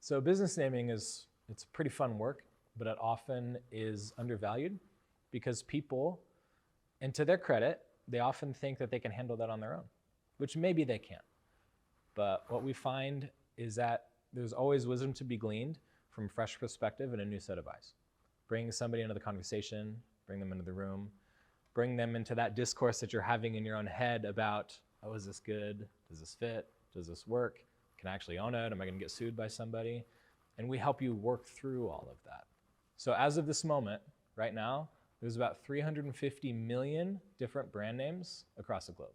So business naming it's pretty fun work, but it often is undervalued because people, and to their credit, they often think that they can handle that on their own, which maybe they can. But what we find is that there's always wisdom to be gleaned from a fresh perspective and a new set of eyes. Bring somebody into the conversation, bring them into the room, bring them into that discourse that you're having in your own head about, oh, is this good? Does this fit? Does this work? Can I actually own it? Am I going to get sued by somebody? And we help you work through all of that. So as of this moment, right now, there's about 350 million different brand names across the globe.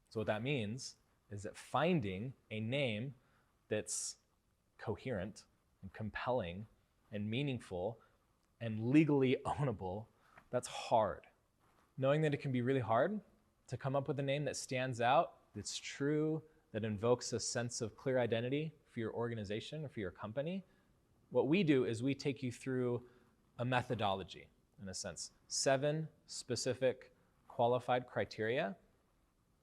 So what that means is that finding a name that's coherent and compelling and meaningful and legally ownable, that's hard. Knowing that it can be really hard to come up with a name that stands out, that's true, that invokes a sense of clear identity for your organization or for your company, what we do is we take you through a methodology, in a sense. 7 specific qualified criteria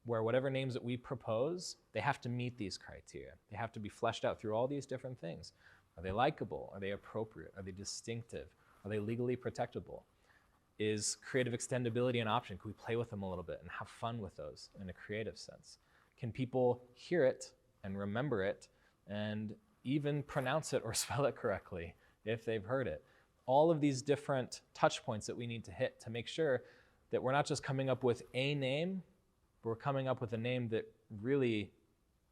where whatever names that we propose, they have to meet these criteria. They have to be fleshed out through all these different things. Are they likable? Are they appropriate? Are they distinctive? Are they legally protectable? Is creative extendability an option? Can we play with them a little bit and have fun with those in a creative sense? Can people hear it and remember it and even pronounce it or spell it correctly if they've heard it? All of these different touch points that we need to hit to make sure that we're not just coming up with a name, but we're coming up with a name that really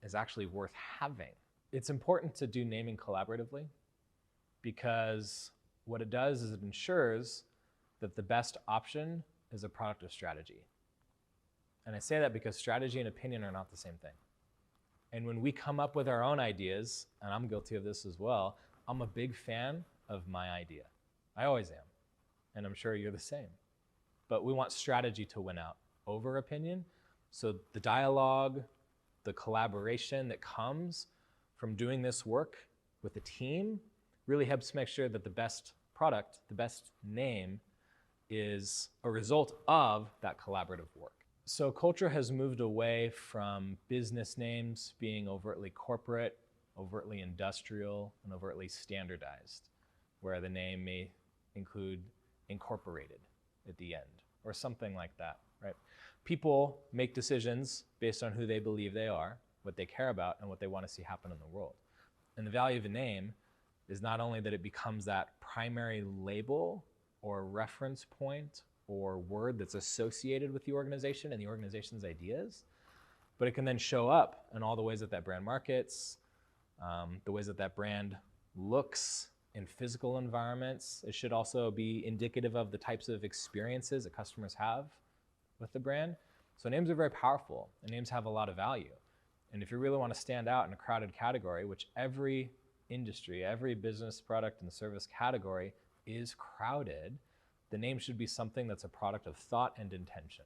is actually worth having. It's important to do naming collaboratively because what it does is it ensures that the best option is a product of strategy. And I say that because strategy and opinion are not the same thing. And when we come up with our own ideas, and I'm guilty of this as well, I'm a big fan of my idea. I always am. And I'm sure you're the same. But we want strategy to win out over opinion. So the dialogue, the collaboration that comes from doing this work with a team really helps make sure that the best product, the best name, is a result of that collaborative work. So culture has moved away from business names being overtly corporate, overtly industrial, and overtly standardized, where the name may include incorporated at the end or something like that, right? People make decisions based on who they believe they are, what they care about, and what they want to see happen in the world. And the value of a name is not only that it becomes that primary label or reference point or word that's associated with the organization and the organization's ideas, but it can then show up in all the ways that that brand markets, the ways that that brand looks in physical environments. It should also be indicative of the types of experiences that customers have with the brand. So names are very powerful, and names have a lot of value. And if you really want to stand out in a crowded category, which every industry, every business product and service category is crowded, the name should be something that's a product of thought and intention.